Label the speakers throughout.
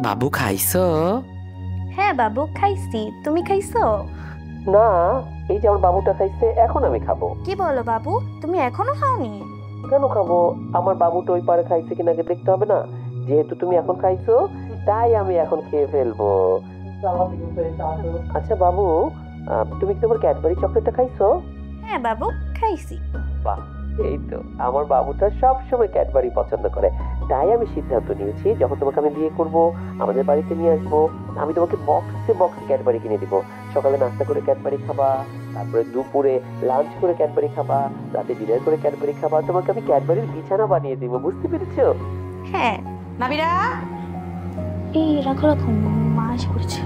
Speaker 1: বাবু খাইছো?
Speaker 2: হ্যাঁ বাবু খাইছি, তুমি খাইছো?
Speaker 1: না, এই যে আমার বাবুটা খাইছে, এখন আমি খাবো।
Speaker 2: কি বলো বাবু, তুমি এখনো খাওনি?
Speaker 1: কেন খাবো? আমার বাবুটা ওই পারে খাইছে কিনা আগে দেখতে হবে না? যেহেতু তুমি এখন খাইছো, তাই আমি এখন খেয়ে ফেলবো। আচ্ছা বাবু, তুমি কি তোমার ক্যাডবেরি চকলেটটা খাইছো?
Speaker 2: হ্যাঁ বাবু খাইছি।
Speaker 1: বাহ, এই তো আমার বাবুটা সব সময় ক্যাডবেরি পছন্দ করে। তাই আমি সিদ্ধান্ত নিয়েছি, যখন তোমাকে আমি বিয়ে করব, আমাদের বাড়িতে নিয়ে আসবো, আমি তোমাকে বক্সে বক্সে ক্যাডবেরি কিনে দিব। সকালে নাস্তা করে ক্যাডবেরি খাবা, তারপরে দুপুরে লাঞ্চ করে ক্যাডবেরি খাবা, রাতে ডিনার করে ক্যাডবেরি খাবা। তোমাকে আমি ক্যাডবেরির বিছানা বানিয়ে দিব, বুঝতে পেরেছো?
Speaker 2: হ্যাঁ।
Speaker 3: নাবিরা,
Speaker 2: এই রাখো রাখো, মা এসে পড়েছে।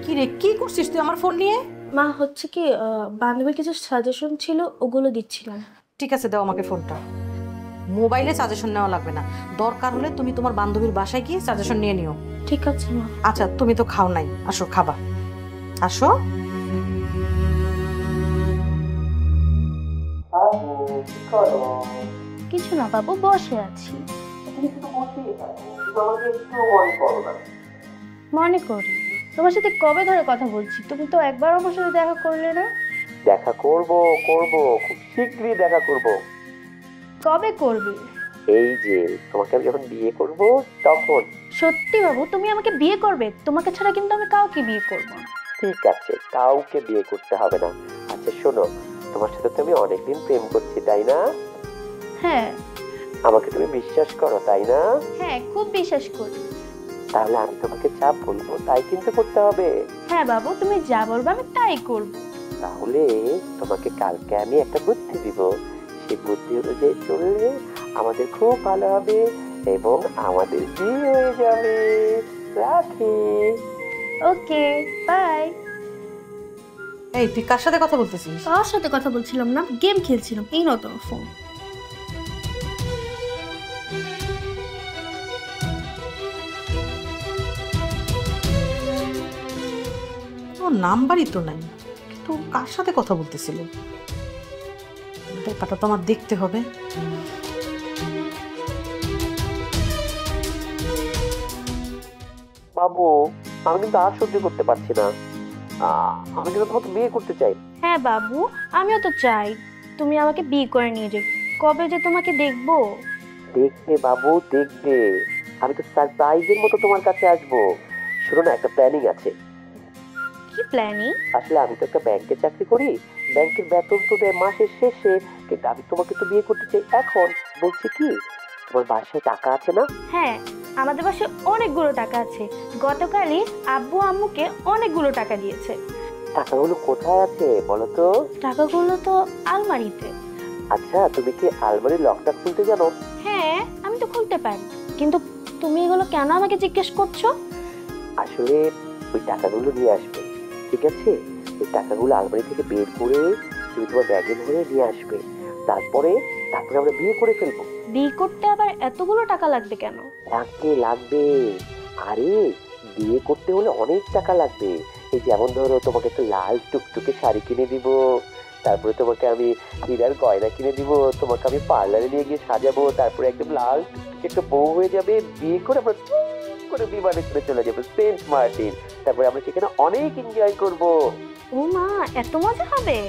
Speaker 3: কি রে, কি করছিস তুই আমার ফোন নিয়ে?
Speaker 2: মা হচ্ছে কি, বান্ধবীর কিছু সাজেশন ছিল, ওগুলো দিচ্ছিলাম।
Speaker 3: ঠিক আছে, দাও আমাকে ফোনটা। মোবাইলে সাজেশন নেওয়া লাগবে না, দরকার হলে তুমি তোমার বান্ধবীর বাসায় গিয়ে সাজেশন নিয়ে নিও।
Speaker 2: ঠিক আছে মা।
Speaker 3: আচ্ছা, তুমি তো খাও নাই, আসো খাবা, আসো।
Speaker 2: কিছু না বাবু, বসে আছি। মনে করি তোমার সাথে কবে ধরে কথা বলছি, তুমি তো একবার আমার সাথে দেখা করলে না।
Speaker 1: দেখা করব, খুব শীঘ্রই দেখা করব।
Speaker 2: কবে করবে?
Speaker 1: এই যে তোমাকে আমি যখন বিয়ে করব তখন।
Speaker 2: সত্যি বাবু, তুমি আমাকে বিয়ে করবে? তোমাকে ছাড়া কিন্তু আমি কাউকে বিয়ে করব না।
Speaker 1: ঠিক আছে, কাউকে বিয়ে করতে হবে না। আচ্ছা শোনো, তোমার সাথে তো আমি অনেকদিন প্রেম করছি, তাই না?
Speaker 2: হ্যাঁ।
Speaker 1: আমাকে তুমি বিশ্বাস করো, তাই না?
Speaker 2: হ্যাঁ, খুব বিশ্বাস করি।
Speaker 1: তাহলে আমি তোমাকে যা বলবো তাই কিন্তু করতে হবে।
Speaker 2: হ্যাঁ বাবু, তুমি যা বলবে আমি তাই করব।
Speaker 1: তাহলে তোমাকে কালকে আমি একটা বুদ্ধি দিব, সেই বুদ্ধি অনুযায়ী চললে আমাদের খুব ভালো হবে এবং আমাদের বিয়ে হয়ে যাবে। রাখি।
Speaker 2: ওকে, বাই।
Speaker 3: এই, তুই কার সাথে কথা বলতেছিস?
Speaker 2: কার সাথে কথা বলছিলাম না, গেম খেলছিলাম। এই নাও তোমার ফোন।
Speaker 3: ওর নাম্বারই তো নাই, কিন্তু কার সাথে কথা বলতেছিল? ব্যাপারটা তো আমার দেখতে হবে।
Speaker 1: বাবু, আমি কিন্তু আর সহ্য করতে পারছি না। আমি কিন্তু তোমাকে বিয়ে করতে চাই।
Speaker 2: হ্যাঁ বাবু, আমিও তো চাই তুমি আমাকে বিয়ে করে নিয়ে যাও। কবে যে তোমাকে দেখবো।
Speaker 1: দেখবে বাবু, দেখবে। আমি তো সারপ্রাইজের মতো তোমার কাছে আসবো। শোনো না, একটা প্ল্যানিং আছে।
Speaker 2: কি প্ল্যানিং?
Speaker 1: আসলে আমি তো একটা ব্যাংকে চাকরি করি, ব্যাংকের বেতন তো দেয় মাসের শেষে, কিন্তু আমি তোমাকে তো বিয়ে করতে চাই এখন। বলছি কি, তোমার বাসায় টাকা আছে না?
Speaker 2: হ্যাঁ, আমাদের বাসায় অনেকগুলো টাকা আছে। গতকালই আব্বু আম্মুকে অনেকগুলো টাকা দিয়েছে।
Speaker 1: টাকাগুলো কোথায় আছে বলো তো?
Speaker 2: টাকাগুলো তো আলমারিতে।
Speaker 1: আচ্ছা, তুমি কি আলমারির লকটা খুলতে জানো?
Speaker 2: হ্যাঁ, আমি তো খুলতে পারি। কিন্তু তুমি এগুলো কেন আমাকে জিজ্ঞেস করছো?
Speaker 1: আসলে ওই টাকাগুলো নিয়ে আসবে, ঠিক আছে? ওই টাকাগুলো আলমারি থেকে বের করে তুমি তোমার ব্যাগে ভরে নিয়ে আসবে। তারপরে তারপরে আমরা বিয়ে করে ফেলবো।
Speaker 2: বিয়ে করতে আবার এতগুলো টাকা লাগবে কেন?
Speaker 1: লাগবে লাগবে। আরে, বিয়ে করতে হলে অনেক টাকা লাগবে। এই যেমন ধরো, তোমাকে একটা লাল টুকটুকে শাড়ি কিনে দিব, তারপরে তোমাকে আমি হীরার গয়না কিনে দিব, তোমাকে আমি পার্লারে নিয়ে গিয়ে সাজাবো, তারপরে একদম লাল টুকটুকে একটা বউ হয়ে যাবে। বিয়ে করে আমরা করে বিমানে করে চলে যাবো সেন্ট মার্টিন। তারপরে আমরা সেখানে অনেক এনজয় করব।
Speaker 2: ও মা, এত মজা হবে?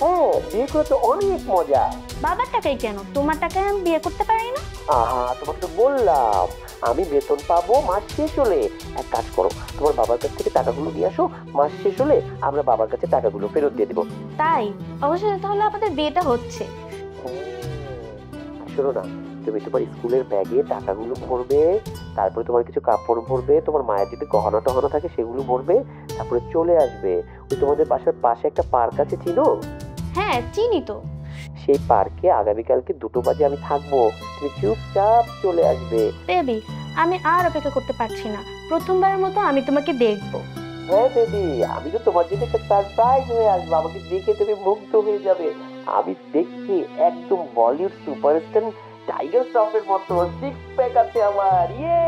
Speaker 1: হ্যাঁ, বিয়ে করে তো অনেক মজা।
Speaker 2: বাবার টাকাই কেন, তোমার টাকায় আমি বিয়ে করতে পারি না?
Speaker 1: আহা, তোমাকে তো বললাম আমি বেতন পাবো মাস শেষ হলে। এক কাজ করো, তোমার বাবার কাছ থেকে টাকাগুলো নিয়ে আসো, মাস শেষ হলে আমরা বাবার কাছে টাকাগুলো ফেরত দিয়ে দেবো।
Speaker 2: তাই? অবশ্যই, তাহলে আমাদের বিয়েটা হচ্ছে।
Speaker 1: শোনো না, তুমি তোমার স্কুলের ব্যাগে টাকাগুলো ভরবে, তারপরে তোমার কিছু কাপড় ভরবে, তোমার মায়ের যদি গহনা টহনা থাকে সেগুলো ভরবে, তারপরে চলে আসবে। ওই তোমাদের বাসার পাশে একটা পার্ক আছে, চিনো?
Speaker 2: হ্যাঁ চিনি তো।
Speaker 1: সেই পার্কে আগামীকালকে 2টো বাজে আমি থাকবো, তুমি চুপচাপ চলে আসবে।
Speaker 2: বেবি, আমি আর অপেক্ষা করতে পারছি না। প্রথমবারের মতো আমি তোমাকে দেখবো।
Speaker 1: হ্যাঁ বেবি, আমি তো তোমার জন্য একটা সারপ্রাইজ হয়ে আসবো, আমাকে দেখে তুমি মুগ্ধ হয়ে যাবে। আমি দেখছি একদম বলিউড সুপারস্টার টাইগার শ্রফের মতো, সিক্স প্যাক আছে আমার। ইয়ে!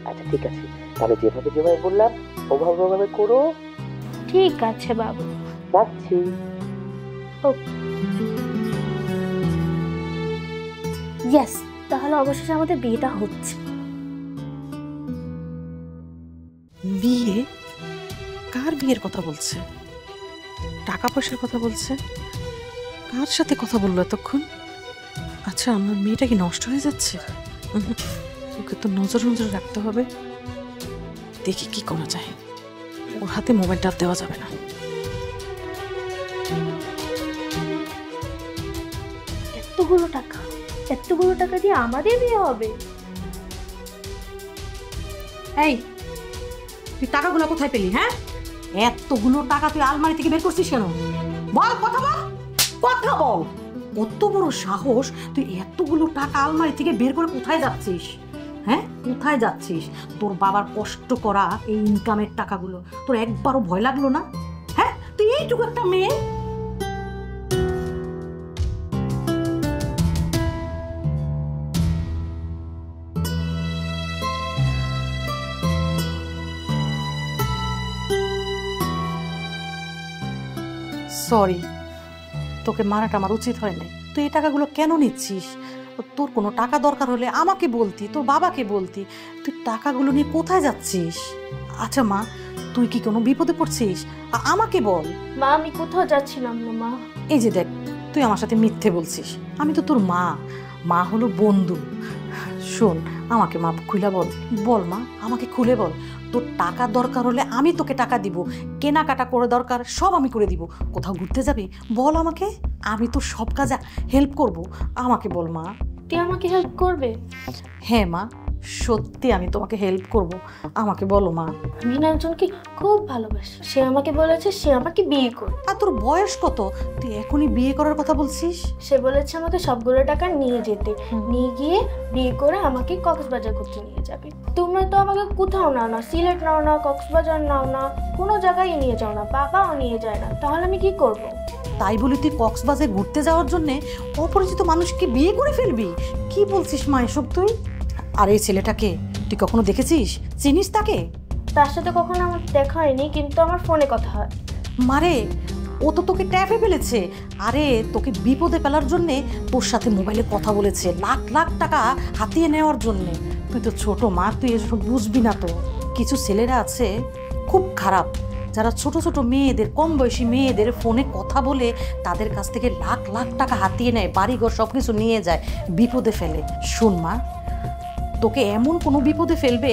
Speaker 1: আচ্ছা ঠিক আছে, তাহলে যেভাবে যেভাবে বললাম ওভাবে ওভাবে করো।
Speaker 2: ঠিক আছে বাবু,
Speaker 1: রাখছি।
Speaker 2: ওকে। ইয়েস, তাহলে অবশেষে আমাদের বিয়েটা হচ্ছে।
Speaker 3: বিয়ে? কার বিয়ের কথা বলছে? টাকা পয়সার কথা বলছে? কার সাথে কথা বললো এতক্ষণ? আচ্ছা, আমার মেয়েটা কি নষ্ট হয়ে যাচ্ছে? ওকে তো নজরে নজরে রাখতে হবে। দেখি কি করা যায়। ওর হাতে মোবাইলটা দেওয়া যাবে না।
Speaker 2: এতগুলো টাকা দিয়ে আমাদের বিয়ে হবে?
Speaker 3: এই, তুই টাকাগুলো কোথায় পেলি? হ্যাঁ, এতগুলো টাকা তুই আলমারি থেকে বের করছিস কেন? বল, কথা বল, কথা বল। কত বড় সাহস, তুই এতগুলো টাকা আলমারি থেকে বের করে কোথায় যাচ্ছিস? হ্যাঁ, কোথায় যাচ্ছিস? তোর বাবার কষ্ট করা এই ইনকামের টাকাগুলো তোর একবারও ভয় লাগলো না? হ্যাঁ, তুই এইটুকু একটা মেয়ে। সরি, তোকে মারাটা আমার উচিত হয় না। তুই এই টাকাগুলো কেন নিচ্ছিস? তোর কোনো টাকা দরকার হলে আমাকে বলতি, তোর বাবাকে বলতি। তুই টাকাগুলো নিয়ে কোথায় যাচ্ছিস? আচ্ছা মা, তুই কি কোনো বিপদে পড়ছিস? আমাকে বল।
Speaker 2: মা, আমি কোথাও যাচ্ছিলাম না মা।
Speaker 3: এই যে দেখ, তুই আমার সাথে মিথ্যে বলছিস। আমি তো তোর মা, মা হলো বন্ধু। শোন, আমাকে মা খুলে বল, বল মা, আমাকে খুলে বল। তোর টাকা দরকার হলে আমি তোকে টাকা দিব, কেনাকাটা করে দরকার সব আমি করে দিব। কোথাও ঘুরতে যাবি বল আমাকে, আমি তো সব কাজে হেল্প করব। আমাকে বল মা।
Speaker 2: তুই আমাকে হেল্প করবে?
Speaker 3: হ্যাঁ মা, সত্যি আমি তোমাকে হেল্প করব। আমাকে বলো মা।
Speaker 2: আমি না একজনকে খুব ভালোবাসি, সে আমাকে বলেছে সে আমাকে বিয়ে করবে।
Speaker 3: আর তোর বয়স কত, তুই এখনই বিয়ে করার কথা বলছিস?
Speaker 2: সে বলেছে আমাকে সবগুলো টাকা নিয়ে যেতে, নিয়ে গিয়ে বিয়ে করে আমাকে কক্সবাজার ঘুরতে নিয়ে যাবে। তোমরা তো আমাকে কোথাও নাও না, সিলেট নাও না, কক্সবাজার নাও না, কোনো জায়গায় নিয়ে যাও না, বাবাও নিয়ে যায় না। তাহলে আমি কি করব?
Speaker 3: তাই বলি তুই কক্সবাজার ঘুরতে যাওয়ার জন্য অপরিচিত মানুষকে বিয়ে করে ফেলবি? কি বলছিস মা এসব তুই? আর এই ছেলেটাকে তুই কখনো দেখেছিস? চিনিস তাকে?
Speaker 2: তার সাথে কখনো আমার দেখা হয়নি, কিন্তু আমার ফোনে কথা হয়।
Speaker 3: মারে, ও তো তোকে ট্যাপে ফেলেছে। আরে, তোকে বিপদে ফেলার জন্যে তোর সাথে মোবাইলে কথা বলেছে, লাখ লাখ টাকা হাতিয়ে নেওয়ার জন্যে। তুই তো ছোট মা, তুই এসব বুঝবি না তো। কিছু ছেলেরা আছে খুব খারাপ, যারা ছোট ছোট মেয়েদের, কম বয়সী মেয়েদের ফোনে কথা বলে তাদের কাছ থেকে লাখ লাখ টাকা হাতিয়ে নেয়, বাড়িঘর সব কিছু নিয়ে যায়, বিপদে ফেলে। শোন মা, তোকে এমন কোনো বিপদে ফেলবে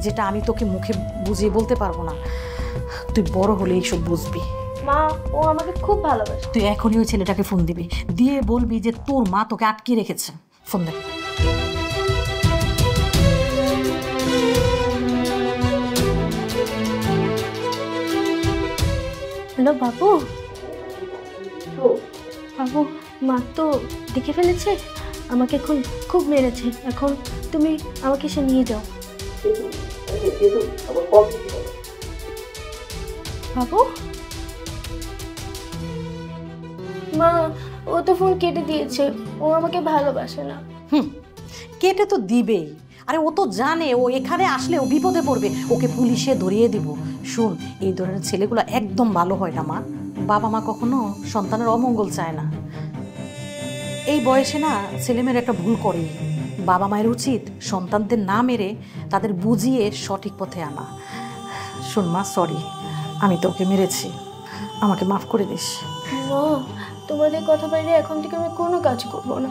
Speaker 3: যেটা আমি তোকে মুখে বুঝিয়ে বলতে পারবো না। তুই বড় হলে এইসব বুঝবি।
Speaker 2: মা, ও আমাকে খুব ভালোবাসে।
Speaker 3: তুই এখনই ওই ছেলেটাকে ফোন দিবি, দিয়ে বলবি যে তোর মা তোকে আটকে রেখেছে। ফোন দে।
Speaker 2: হ্যালো বাবু। বাবু, মা তো দেখে ফেলেছে, আমাকে এখন খুব মেরেছে। এখন তুমি আমাকে সে নিয়ে যাও। বাবু, মা, ও তো ফোন কেটে দিয়েছে, ও আমাকে ভালোবাসে না।
Speaker 3: কেটে তো দিবেই। আরে ও তো জানে ও এখানে আসলে ও বিপদে পড়বে, ওকে পুলিশে ধরিয়ে দিব। শোন, এই ধরনের ছেলেগুলো একদম ভালো হয় না মা। বাবা মা কখনো সন্তানের অমঙ্গল চায় না। এই বয়সে না ছেলেমেয়ের একটা ভুল করে। বাবা মায়ের উচিত সন্তানদের না মেরে তাদের বুঝিয়ে সঠিক পথে আনা। শোন মা, সরি, আমি তোকে মেরেছি, আমাকে মাফ করে দিস।
Speaker 2: মা, তোমাদের কথা বাইরে এখন থেকে আমি কোনো কাজ করবো না।